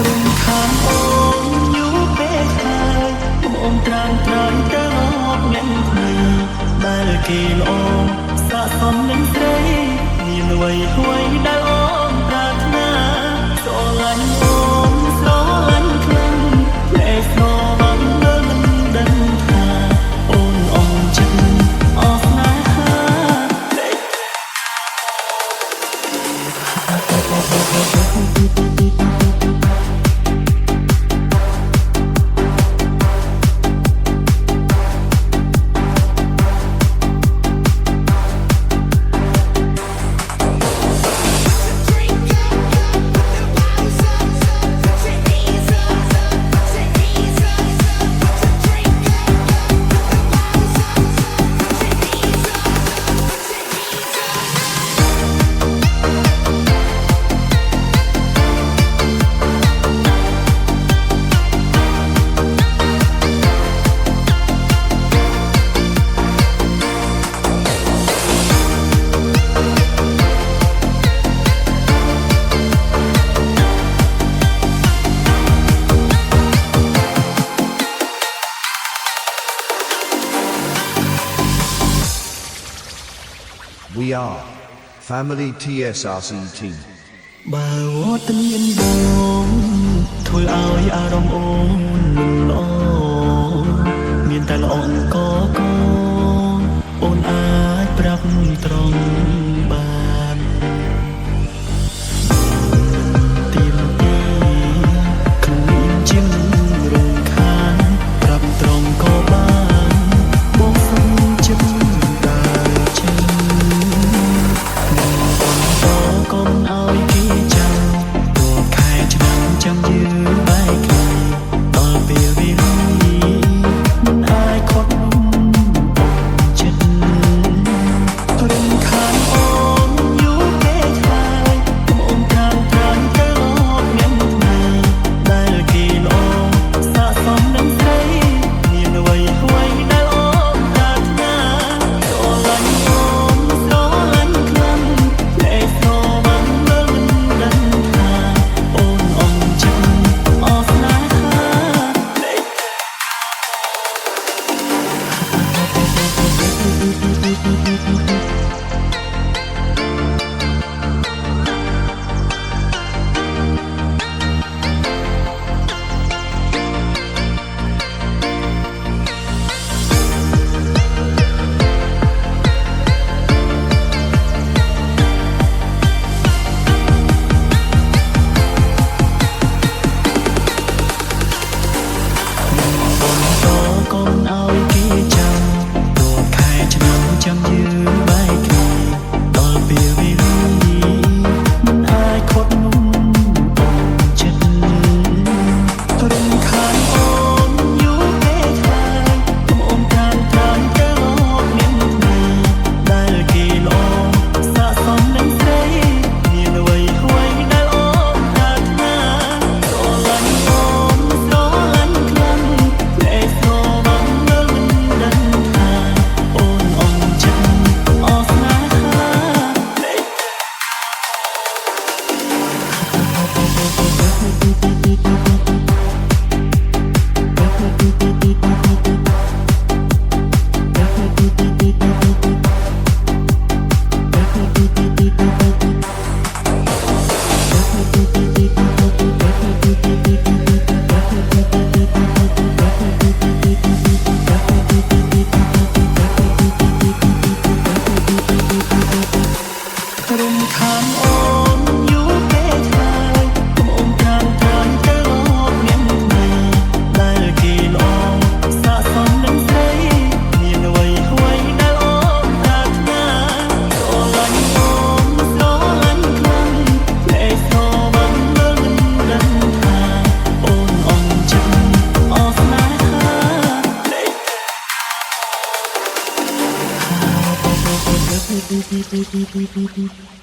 រំខានអូនយូរពេកហើយអូនត្រាំត្រៃទៅមកអ្នកណាដែលគេល្អស័ក្តិសមនឹងស្រីមានអ្វីអ្វីដែលអូនប្រាថ្នាស្រឡាញ់អូនស្រឡាញ់ខ្លាំងតែស្រឡាញ់មិនដឹងថាអូនអងចិត្តអស់ស្នេហា We are Family TSRC Team បើវត្តមានបងធ្វើឲ្យអារម្មណ៍អូនមិនល្អមានតែល្អអង្គកអូនអាចប្រាប់ត្រង់បានទីមទីខ្លួនជារំខានប្រាប់ត្រង់ក៏បានបងសុំចិត្តដើរចេញ កុំឲ្យគេចាំតួខែឆ្នាំចាំយឺបែកគ្នាដល់ពេលវេលាមិនអាចខត់នោះចិត្តរំខានអូនយូរពេកហើយអូនតាមត្រង់ទៅមកអ្នកណាដែលគេល្អស័ក្តិសមនឹងស្រីមានអ្វីអ្វីដែលអូនប្រាថ្នាស្រឡាញ់អូនស្រឡាញ់ខ្លាំងតែស្រ beep beep beep beep beep beep beep beep.